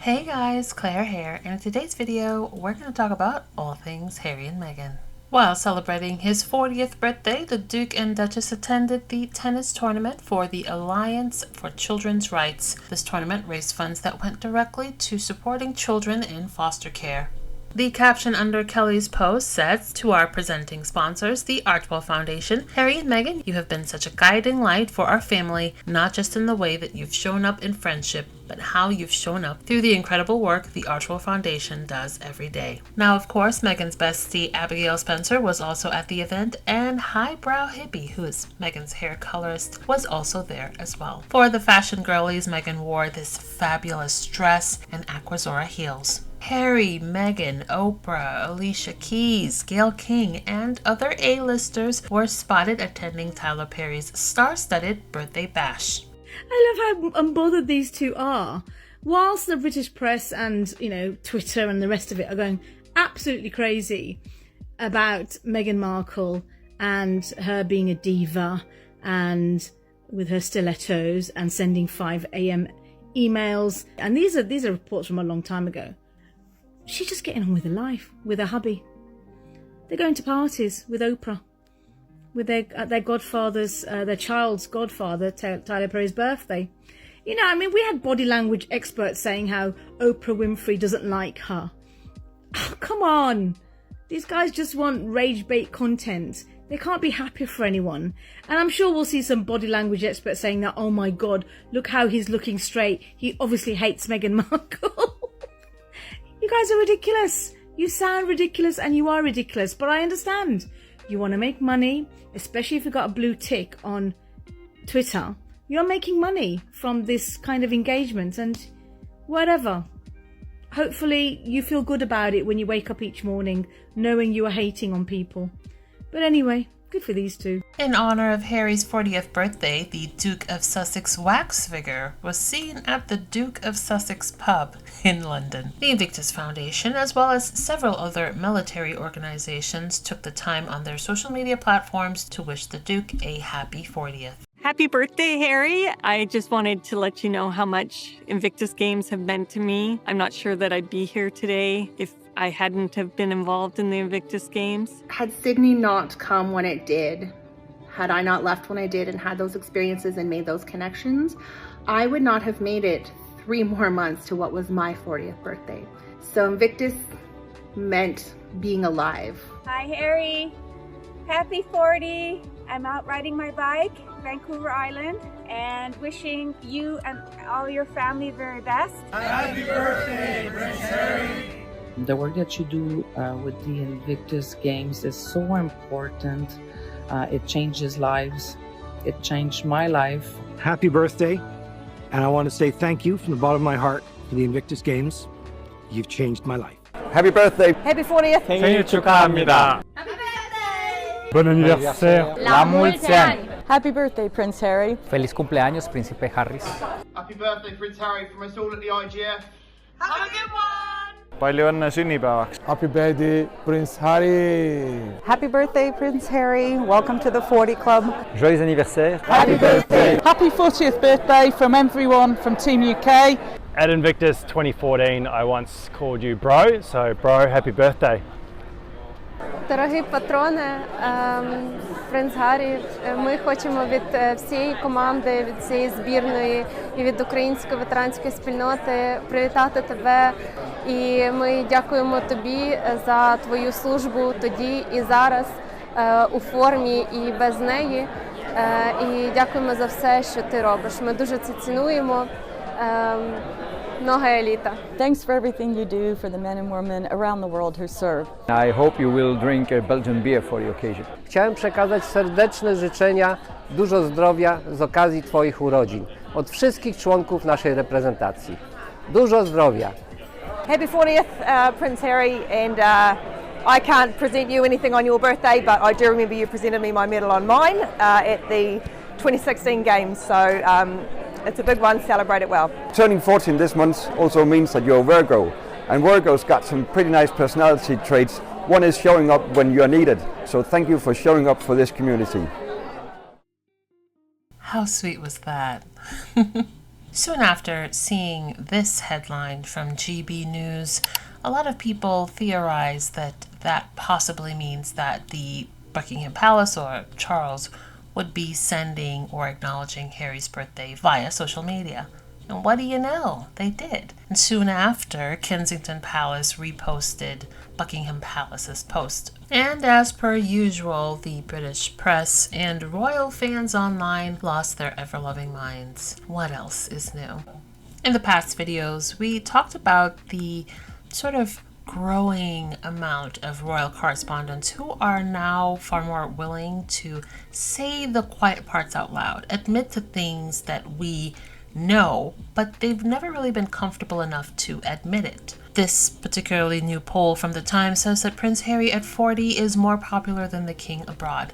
Hey guys, Claire here, and in today's video, we're going to talk about all things Harry and Meghan. While celebrating his 40th birthday, the Duke and Duchess attended the tennis tournament for the Alliance for Children's Rights. This tournament raised funds that went directly to supporting children in foster care. The caption under Kelly's post says, "To our presenting sponsors, the Archwell Foundation, Harry and Meghan, you have been such a guiding light for our family, not just in the way that you've shown up in friendship, but how you've shown up through the incredible work the Archwell Foundation does every day." Now, of course, Meghan's bestie Abigail Spencer was also at the event, and Highbrow Hippie, who is Meghan's hair colorist, was also there as well. For the fashion girlies, Meghan wore this fabulous dress and Aquazzura heels. Harry, Meghan, Oprah, Alicia Keys, Gayle King, and other A-listers were spotted attending Tyler Perry's star-studded birthday bash. I love how unbothered these two are. Whilst the British press and, Twitter and the rest of it are going absolutely crazy about Meghan Markle and her being a diva and with her stilettos and sending 5 a.m. emails. And these are reports from a long time ago. She's just getting on with her life, with her hubby. They're going to parties with Oprah, with their godfather's, their child's godfather, Tyler Perry's birthday. We had body language experts saying how Oprah Winfrey doesn't like her. Oh, come on. These guys just want rage bait content. They can't be happy for anyone. And I'm sure we'll see some body language experts saying that, oh my God, look how he's looking straight. He obviously hates Meghan Markle. You guys are ridiculous. You sound ridiculous and you are ridiculous, but I understand. You want to make money, especially if you've got a blue tick on Twitter. You're making money from this kind of engagement and whatever. Hopefully you feel good about it when you wake up each morning knowing you are hating on people. But anyway, good for these two. In honor of Harry's 40th birthday, the Duke of Sussex wax figure was seen at the Duke of Sussex pub in London. The Invictus Foundation, as well as several other military organizations, took the time on their social media platforms to wish the Duke a happy 40th. Happy birthday, Harry. I just wanted to let you know how much Invictus Games have meant to me. I'm not sure that I'd be here today if I hadn't have been involved in the Invictus Games. Had Sydney not come when it did, had I not left when I did and had those experiences and made those connections, I would not have made it 3 more months to what was my 40th birthday. So Invictus meant being alive. Hi, Harry. Happy 40. I'm out riding my bike, Vancouver Island, and wishing you and all your family very best. Happy birthday, Prince Harry. The work that you do with the Invictus Games is so important. It changes lives. It changed my life. Happy birthday. And I want to say thank you from the bottom of my heart for the Invictus Games. You've changed my life. Happy birthday. Happy 40th. 생일 축하합니다. Happy birthday. Bon anniversaire. La Multian. Happy birthday, Prince Harry. Feliz cumpleaños, Príncipe Harris. Happy birthday, Prince Harry, from us all at the IGF. Have a good one. Palju õnne sünnipäevaks. Happy birthday, Prince Harry. Happy birthday, Prince Harry. Welcome to the 40 Club. Joyeux anniversaire. Happy birthday. Happy 40th birthday from everyone from Team UK. At Invictus 2014, I once called you bro, so bro, happy birthday. Дорогі патрони, принц Гаррі, ми хочемо від всієї команди, від всієї збірної і від української ветеранської спільноти привітати тебе. І ми дякуємо тобі за твою службу тоді і зараз у формі і без неї. І дякуємо за все, що ти робиш. Ми дуже це цінуємо. Много еліта. Thanks for everything you do for the men and women around the world who serve. I hope you will drink a Belgian beer for the occasion. Chciałem przekazać serdeczne życzenia, dużo zdrowia z okazji Twoich urodzin. Od wszystkich członków naszej reprezentacji. Dużo zdrowia. Happy 40th, Prince Harry, and I can't present you anything on your birthday, but I do remember you presented me my medal on mine at the 2016 Games, so it's a big one, celebrate it well. Turning 40 this month also means that you're a Virgo, and Virgo's got some pretty nice personality traits. One is showing up when you're needed, so thank you for showing up for this community. How sweet was that? Soon after seeing this headline from GB News, a lot of people theorized that that possibly means that the Buckingham Palace or Charles would be sending or acknowledging Harry's birthday via social media. And what do you know? They did. And soon after, Kensington Palace reposted Buckingham Palace's post. And as per usual, the British press and royal fans online lost their ever-loving minds. What else is new? In the past videos, we talked about the sort of growing amount of royal correspondents who are now far more willing to say the quiet parts out loud, admit to things that we know, but they've never really been comfortable enough to admit it. This particularly new poll from the Times says that Prince Harry at 40 is more popular than the king abroad.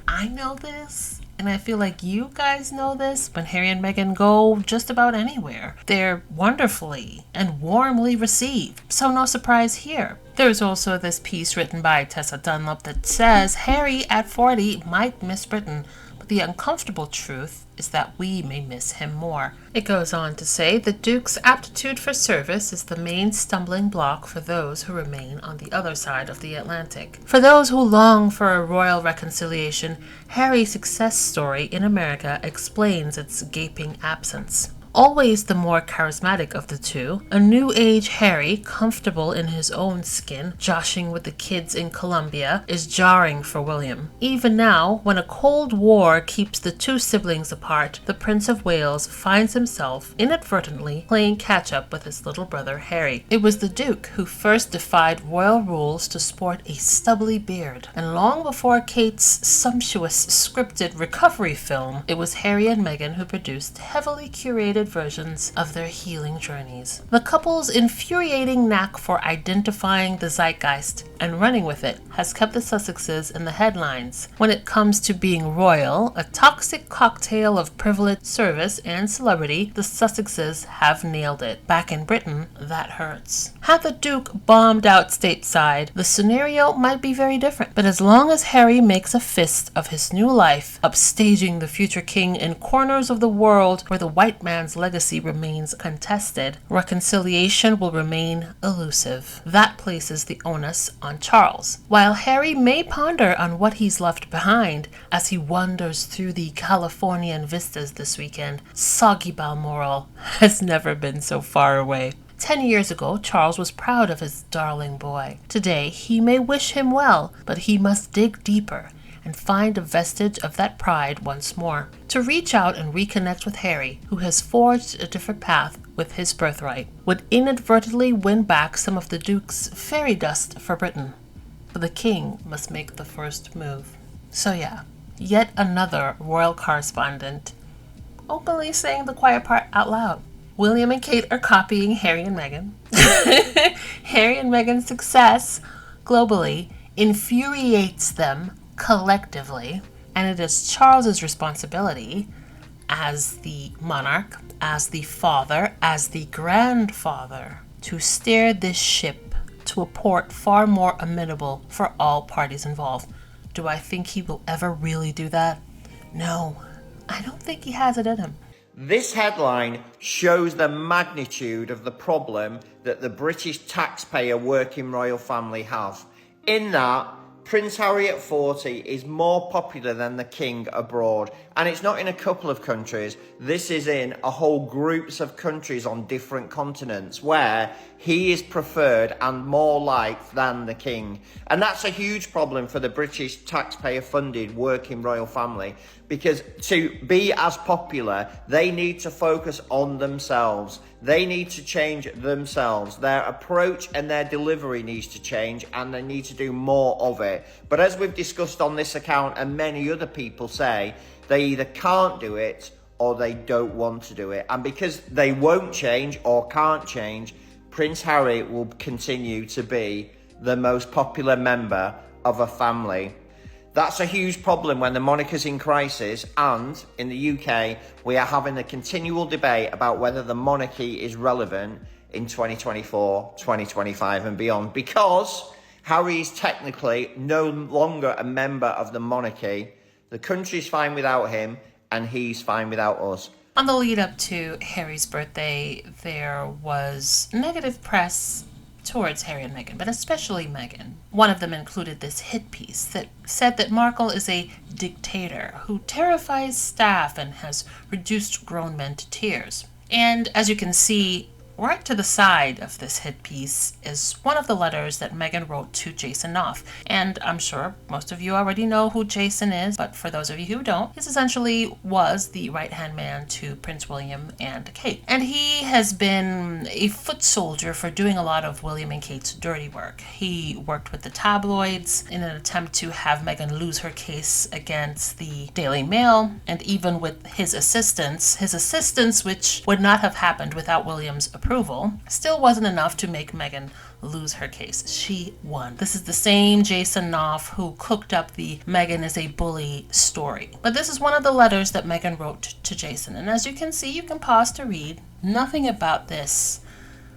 I know this, and I feel like you guys know this. When Harry and Meghan go just about anywhere, they're wonderfully and warmly received, so no surprise here. There's also this piece written by Tessa Dunlop that says Harry at 40 might miss Britain, but the uncomfortable truth is that we may miss him more. It goes on to say the Duke's aptitude for service is the main stumbling block for those who remain on the other side of the Atlantic. For those who long for a royal reconciliation, Harry's success story in America explains its gaping absence. Always the more charismatic of the two, a new age Harry, comfortable in his own skin, joshing with the kids in Colombia, is jarring for William. Even now, when a cold war keeps the two siblings apart, the Prince of Wales finds himself inadvertently playing catch-up with his little brother Harry. It was the Duke who first defied royal rules to sport a stubbly beard, and long before Kate's sumptuous scripted recovery film, it was Harry and Meghan who produced heavily curated versions of their healing journeys. The couple's infuriating knack for identifying the zeitgeist and running with it has kept the Sussexes in the headlines. When it comes to being royal, a toxic cocktail of privilege, service, and celebrity, the Sussexes have nailed it. Back in Britain, that hurts. Had the Duke bombed out stateside, the scenario might be very different. But as long as Harry makes a fist of his new life, upstaging the future king in corners of the world where the white man's legacy remains contested, reconciliation will remain elusive. That places the onus on Charles. While Harry may ponder on what he's left behind as he wanders through the Californian vistas this weekend, soggy Balmoral has never been so far away. 10 years ago, Charles was proud of his darling boy. Today, he may wish him well, but he must dig deeper and find a vestige of that pride once more. To reach out and reconnect with Harry, who has forged a different path with his birthright, would inadvertently win back some of the Duke's fairy dust for Britain. But the king must make the first move. So yeah, yet another royal correspondent openly saying the quiet part out loud. William and Kate are copying Harry and Meghan. Harry and Meghan's success globally infuriates them collectively, and it is Charles's responsibility as the monarch, as the father, as the grandfather, to steer this ship to a port far more amenable for all parties involved. Do I think he will ever really do that? No, I don't think he has it in him. This headline shows the magnitude of the problem that the British taxpayer working royal family have. In that, Prince Harry at 40 is more popular than the King abroad. And it's not in a couple of countries. This is in a whole groups of countries on different continents where he is preferred and more liked than the King. And that's a huge problem for the British taxpayer-funded working royal family, because to be as popular, they need to focus on themselves. They need to change themselves. Their approach and their delivery needs to change, and they need to do more of it. But as we've discussed on this account, and many other people say, they either can't do it or they don't want to do it. And because they won't change or can't change, Prince Harry will continue to be the most popular member of a family. That's a huge problem when the monarchy is in crisis, and in the UK, we are having a continual debate about whether the monarchy is relevant in 2024, 2025 and beyond, because Harry is technically no longer a member of the monarchy. The country's fine without him, and he's fine without us. On the lead up to Harry's birthday, there was negative press towards Harry and Meghan, but especially Meghan. One of them included this hit piece that said that Markle is a dictator who terrifies staff and has reduced grown men to tears. And as you can see, right to the side of this hit piece is one of the letters that Meghan wrote to Jason Knopf. And I'm sure most of you already know who Jason is, but for those of you who don't, he essentially was the right-hand man to Prince William and Kate. And he has been a foot soldier for doing a lot of William and Kate's dirty work. He worked with the tabloids in an attempt to have Meghan lose her case against the Daily Mail, and even with his assistants, which would not have happened without William's approval, still wasn't enough to make Meghan lose her case. She won. This is the same Jason Knopf who cooked up the Meghan is a bully story. But this is one of the letters that Meghan wrote to Jason. And as you can see, you can pause to read. Nothing about this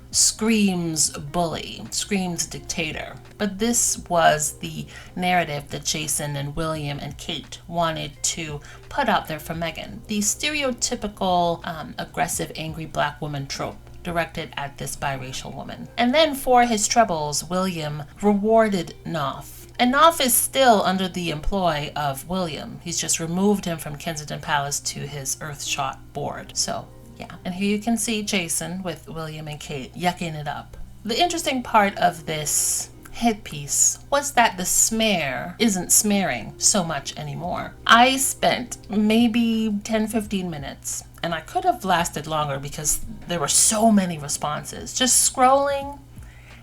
screams bully, screams dictator. But this was the narrative that Jason and William and Kate wanted to put out there for Meghan. The stereotypical aggressive, angry black woman trope directed at this biracial woman. And then for his troubles, William rewarded Knopf. And Knopf is still under the employ of William. He's just removed him from Kensington Palace to his Earthshot board. So, yeah. And here you can see Jason with William and Kate yucking it up. The interesting part of this hit piece was that the smear isn't smearing so much anymore. I spent maybe 10-15 minutes, and I could have lasted longer because there were so many responses, just scrolling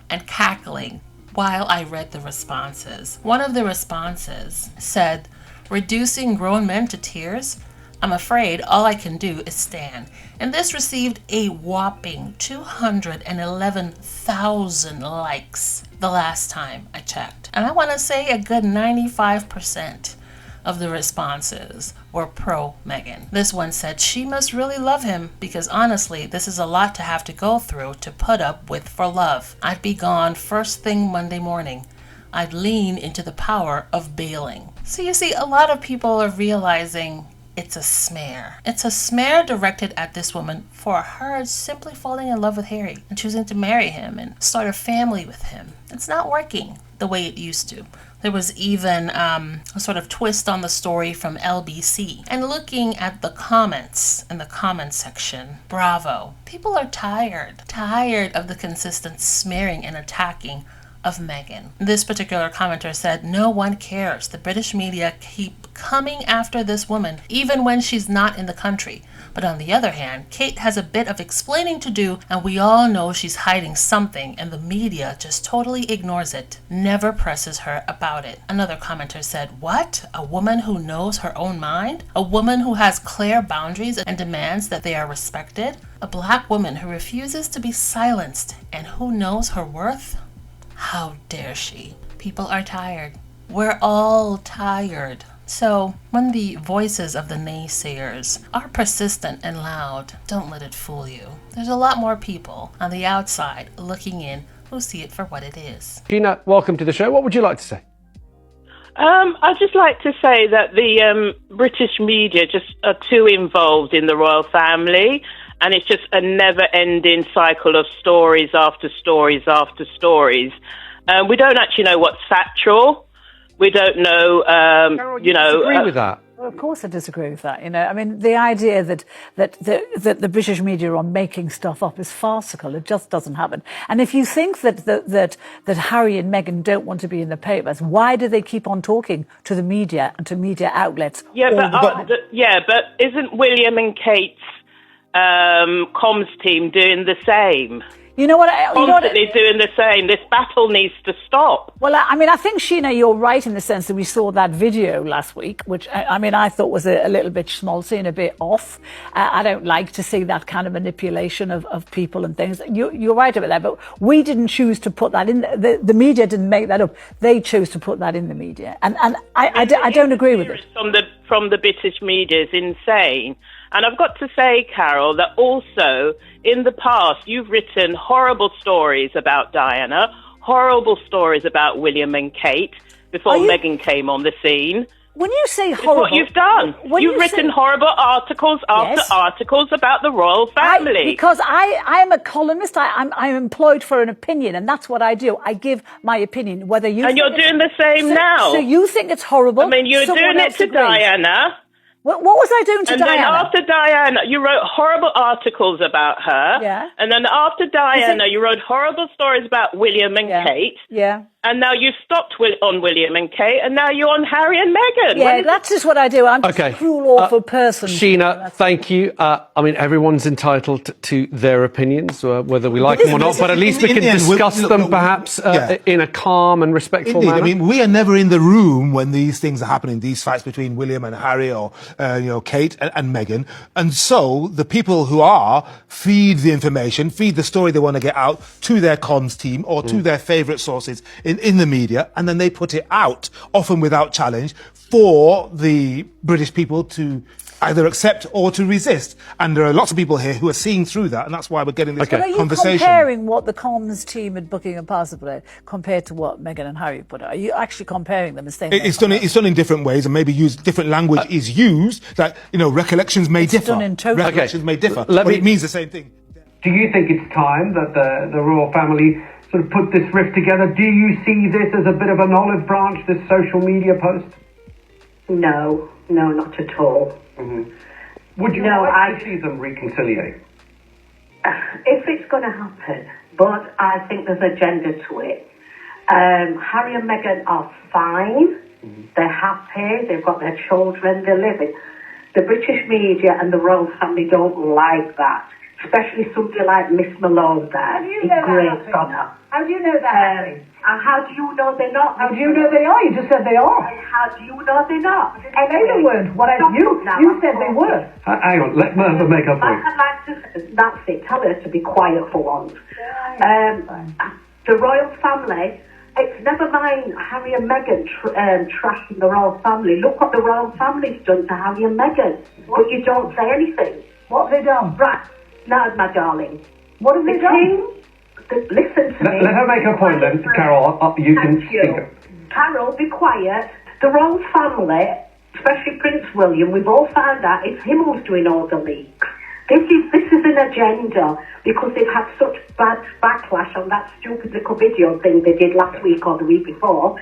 and cackling while I read the responses. One of the responses said, "Reducing grown men to tears? I'm afraid all I can do is stand." And this received a whopping 211,000 likes the last time I checked. And I want to say a good 95% of the responses were pro Meghan. This one said, "She must really love him, because honestly, this is a lot to have to go through to put up with for love. I'd be gone first thing Monday morning. I'd lean into the power of bailing." So you see, a lot of people are realizing it's a smear. It's a smear directed at this woman for her simply falling in love with Harry and choosing to marry him and start a family with him. It's not working the way it used to. There was even a sort of twist on the story from LBC. And looking at the comments in the comment section, bravo. People are tired of the consistent smearing and attacking of Meghan. This particular commenter said, "No one cares. The British media keep coming after this woman, even when she's not in the country. But on the other hand, Kate has a bit of explaining to do, and we all know she's hiding something, and the media just totally ignores it, never presses her about it." Another commenter said, "What? A woman who knows her own mind? A woman who has clear boundaries and demands that they are respected? A black woman who refuses to be silenced and who knows her worth? How dare she?" People are tired. We're all tired. So when the voices of the naysayers are persistent and loud, don't let it fool you. There's a lot more people on the outside looking in who see it for what it is. Gina, welcome to the show. What would you like to say? I'd just like to say that the British media just are too involved in the royal family, and it's just a never-ending cycle of stories after stories after stories. We don't actually know what's factual. We don't know, Carol, you disagree with that? Well, of course I disagree with that. You know, I mean, the idea that the British media are making stuff up is farcical. It just doesn't happen. And if you think that Harry and Meghan don't want to be in the papers, why do they keep on talking to the media and to media outlets? Yeah, but isn't William and Kate's comms team doing the same? You know what? Constantly doing the same. This battle needs to stop. Well, I mean, I think, Sheena, you're right in the sense that we saw that video last week, which, I mean, I thought was a little bit schmaltzy and a bit off. I don't like to see that kind of manipulation of people and things. You're right about that, but we didn't choose to put that in. The media didn't make that up. They chose to put that in the media. And I don't agree with it. From the British media is insane. And I've got to say, Carol, that also in the past you've written horrible stories about Diana, horrible stories about William and Kate before Meghan came on the scene. When you say It's horrible, what you've done. You've written horrible articles after articles about the royal family. Because I am a columnist. I'm employed for an opinion, and that's what I do. I give my opinion. Whether you and you're doing the same now. So you think it's horrible? I mean, you were doing it to Diana. What was I doing to Diana? And then after Diana, you wrote horrible articles about her. Yeah. And then after Diana, you wrote horrible stories about William and Kate. Yeah. And now you stopped on William and Kate, and now you're on Harry and Meghan. Yeah, that's just what I do. I'm just a cruel, awful person. Sheena, thank you. I mean, everyone's entitled to their opinions, whether we like them or not, but at least we can discuss them perhaps in a calm and respectful manner. I mean, we are never in the room when these things are happening, these fights between William and Harry or, Kate and Meghan. And so the people who are feed the information, feed the story they want to get out to their comms team or to their favourite sources in the media, and then they put it out, often without challenge, for the British people to either accept or to resist. And there are lots of people here who are seeing through that, and that's why we're getting this conversation. Are you comparing what the comms team at Buckingham Palace put out compared to what Meghan and Harry put out? Are you actually comparing them and saying it's done in different ways, and maybe different language is used, that, recollections may differ. Done in total. Recollections may differ, but it means the same thing. Do you think it's time that the royal family sort of put this rift together? Do you see this as a bit of an olive branch, this social media post? No, not at all. Mm-hmm. Would you like to see them reconciliate? If it's going to happen, but I think there's agenda to it. Harry and Meghan are fine. Mm-hmm. They're happy. They've got their children. They're living. The British media and the royal family don't like that. Especially somebody like Miss Malone there. It grates on her. How do you know that? And how do you know they're not? How do you know they are? You just said they are. And how do you know they're not? Anyway, they weren't. You said they were. Hang on, let Merva make her point. I'd like to, that's it, tell her to be quiet for once. The royal family, it's never mind Harry and Meghan trashing the royal family. Look what the royal family's done to Harry and Meghan. But you don't say anything. What have they done? Right, now, my darling. What have they done? Listen to me. Let her make her point then, Carol. You can speak. Carol, be quiet. The royal family, especially Prince William, we've all found out it's him who's doing all the leaks. This is an agenda because they've had such bad backlash on that stupid little video thing they did last week or the week before.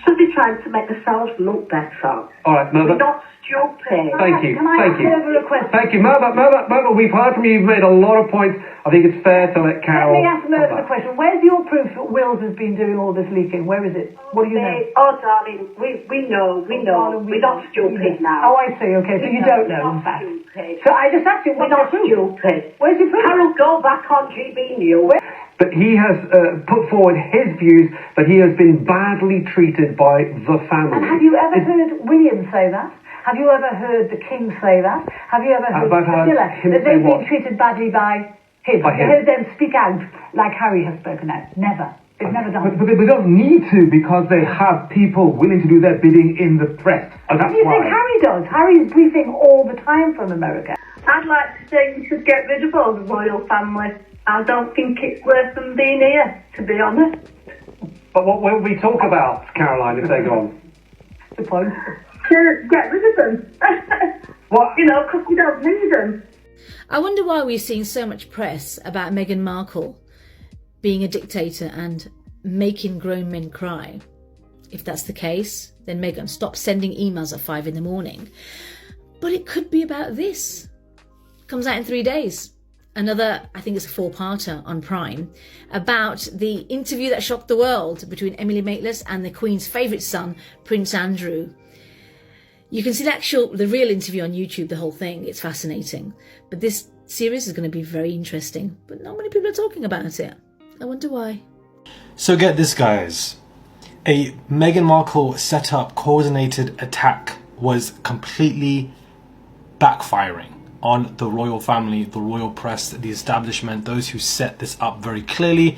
So they're trying to make themselves look better. All right, Merva. We're not stupid. Thank you. Can I Thank you. ask a request? Thank you, Merva. We've heard from you. You've made a lot of points. I think it's fair to let Carol. Let me ask Merva a question. Where's your proof that Wills has been doing all this leaking? Where is it? What do you know? Oh, darling, we know. We're not stupid now. Oh, I see. Okay, so you don't know, in fact. So I just asked you, we're not stupid. Where's your proof? Carol, go back on GB News. But he has put forward his views that he has been badly treated by the family. And have you ever heard William say that? Have you ever heard the King say that? Have you ever heard Camilla that they've been treated badly by him? Have you heard them speak out like Harry has spoken out? Never. They've never done it. But they don't need to because they have people willing to do their bidding in the press. And that's what do you think Harry does? Harry's briefing all the time from America. I'd like to say we should get rid of all the royal family. I don't think it's worth them being here, to be honest. But what will we talk about, Caroline, if they're gone? The point. To get rid of them. What? Because we don't need them. I wonder why we're seeing so much press about Meghan Markle being a dictator and making grown men cry. If that's the case, then Meghan, stop sending emails at 5 a.m. But it could be about this. Comes out in 3 days. Another, I think it's a 4-parter on Prime, about the interview that shocked the world between Emily Maitlis and the Queen's favourite son, Prince Andrew. You can see the real interview on YouTube, the whole thing. It's fascinating. But this series is going to be very interesting. But not many people are talking about it. I wonder why. So get this, guys. A Meghan Markle set-up, coordinated attack was completely backfiring on the royal family, the royal press, the establishment, those who set this up very clearly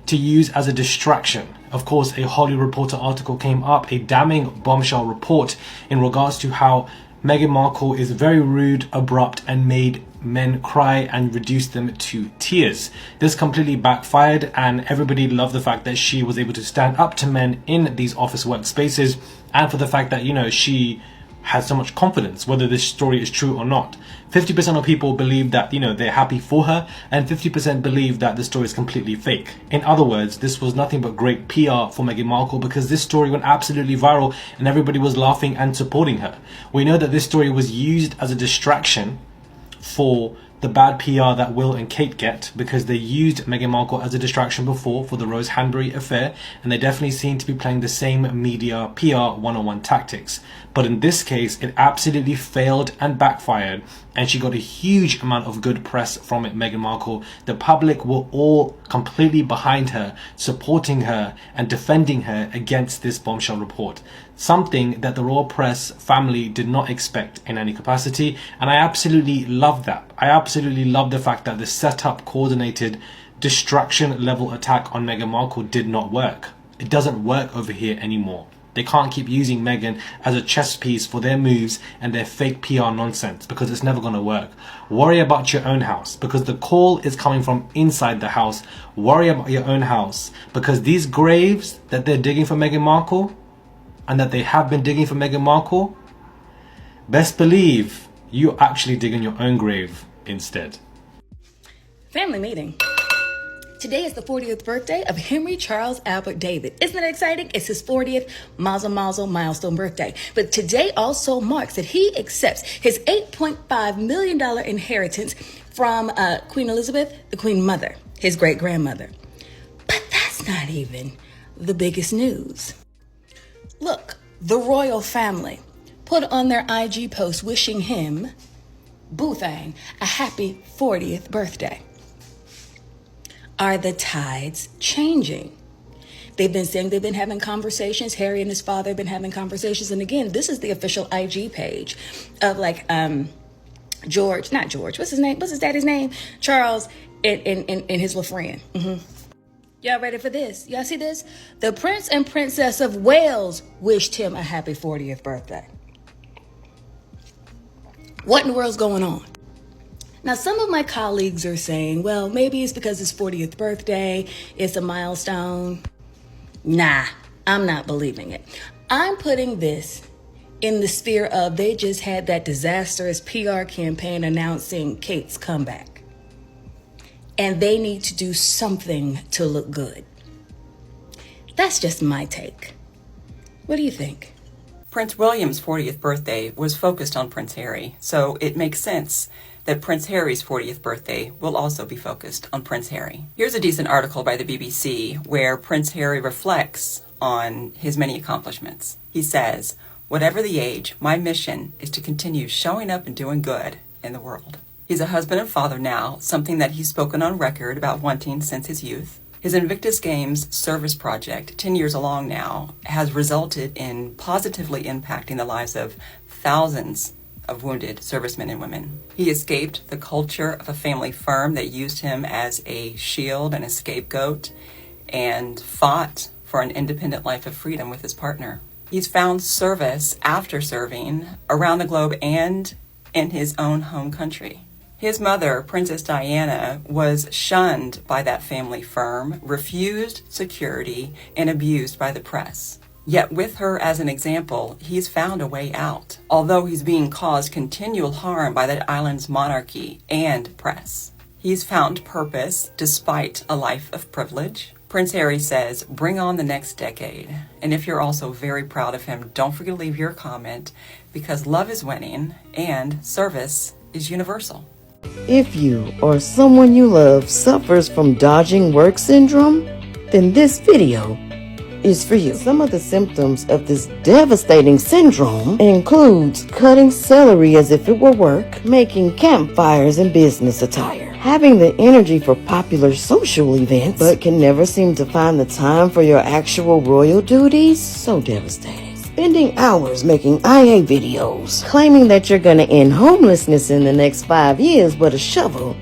to use as a distraction. Of course, a Hollywood Reporter article came up, a damning bombshell report in regards to how Meghan Markle is very rude, abrupt, and made men cry and reduced them to tears. This completely backfired, and everybody loved the fact that she was able to stand up to men in these office workspaces, and for the fact that, she has so much confidence, whether this story is true or not. 50% of people believe that, they're happy for her, and 50% believe that the story is completely fake. In other words, this was nothing but great PR for Meghan Markle, because this story went absolutely viral and everybody was laughing and supporting her. We know that this story was used as a distraction for the bad PR that Will and Kate get, because they used Meghan Markle as a distraction before for the Rose Hanbury affair, and they definitely seem to be playing the same media PR 101 tactics. But in this case, it absolutely failed and backfired, and she got a huge amount of good press from it, Meghan Markle. The public were all completely behind her, supporting her and defending her against this bombshell report. Something that the royal press family did not expect in any capacity, and I absolutely love that. I absolutely love the fact that the set-up, coordinated, distraction-level attack on Meghan Markle did not work. It doesn't work over here anymore. They can't keep using Meghan as a chess piece for their moves and their fake PR nonsense, because it's never going to work. Worry about your own house, because the call is coming from inside the house. Worry about your own house, because these graves that they're digging for Meghan Markle, and that they have been digging for Meghan Markle, best believe you're actually digging your own grave instead. Family meeting. Today is the 40th birthday of Henry Charles Albert David. Isn't it exciting? It's his 40th mazel milestone birthday. But today also marks that he accepts his $8.5 million inheritance from Queen Elizabeth, the Queen Mother, his great-grandmother. But that's not even the biggest news. Look, the royal family put on their IG post wishing him, Boothang, a happy 40th birthday. Are the tides changing? They've been saying they've been having conversations. Harry and his father have been having conversations. And again, this is the official IG page of not George. What's his name? What's his daddy's name? Charles and his little friend. Y'all ready for this? Y'all see this? The Prince and Princess of Wales wished him a happy 40th birthday. What in the world's going on? Now, some of my colleagues are saying, well, maybe it's because it's 40th birthday, it's a milestone. Nah, I'm not believing it. I'm putting this in the sphere of they just had that disastrous PR campaign announcing Kate's comeback. And they need to do something to look good. That's just my take. What do you think? Prince William's 40th birthday was focused on Prince Harry, so it makes sense that Prince Harry's 40th birthday will also be focused on Prince Harry. Here's a decent article by the BBC where Prince Harry reflects on his many accomplishments. He says, "Whatever the age, my mission is to continue showing up and doing good in the world." He's a husband and father now, something that he's spoken on record about wanting since his youth. His Invictus Games service project, 10 years along now, has resulted in positively impacting the lives of thousands of wounded servicemen and women. He escaped the culture of a family firm that used him as a shield and a scapegoat, and fought for an independent life of freedom with his partner. He's found service after serving around the globe and in his own home country. His mother, Princess Diana, was shunned by that family firm, refused security, and abused by the press. Yet with her as an example, he's found a way out, although he's being caused continual harm by that island's monarchy and press. He's found purpose despite a life of privilege. Prince Harry says, bring on the next decade. And if you're also very proud of him, don't forget to leave your comment, because love is winning and service is universal. If you or someone you love suffers from dodging work syndrome, then this video is for you. Some of the symptoms of this devastating syndrome includes cutting celery as if it were work, making campfires in business attire, having the energy for popular social events, but can never seem to find the time for your actual royal duties. So devastating. Spending hours making IA videos, claiming that you're gonna end homelessness in the next 5 years, but a shovel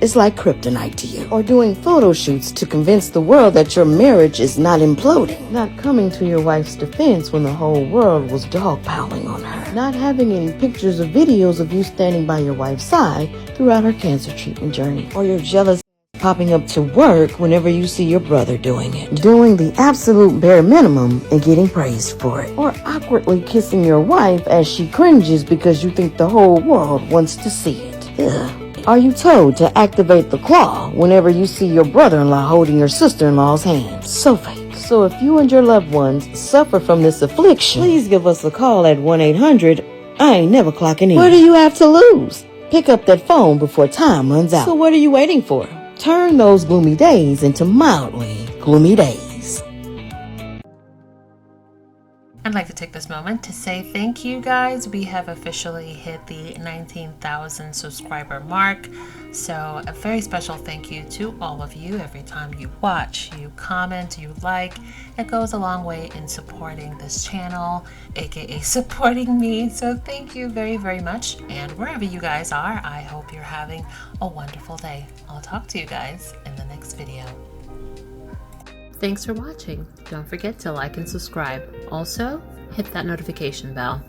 is like kryptonite to you. Or doing photo shoots to convince the world that your marriage is not imploding. Not coming to your wife's defense when the whole world was dogpiling on her. Not having any pictures or videos of you standing by your wife's side throughout her cancer treatment journey. Or your jealous popping up to work whenever you see your brother doing it, doing the absolute bare minimum and getting praised for it, or awkwardly kissing your wife as she cringes because you think the whole world wants to see it. Ugh. Are you told to activate the claw whenever you see your brother-in-law holding your sister-in-law's hand? So fake. So if you and your loved ones suffer from this affliction, please give us a call at 1-800-I ain't never clocking in. What do you have to lose? Pick up that phone before time runs out. So what are you waiting for? Turn those gloomy days into mildly gloomy days. I'd like to take this moment to say thank you guys. We have officially hit the 19,000 subscriber mark. So a very special thank you to all of you. Every time you watch, you comment, you like, it goes a long way in supporting this channel, aka supporting me. So thank you very, very much. And wherever you guys are, I hope you're having a wonderful day. I'll talk to you guys in the next video. Thanks for watching. Don't forget to like and subscribe. Also, hit that notification bell.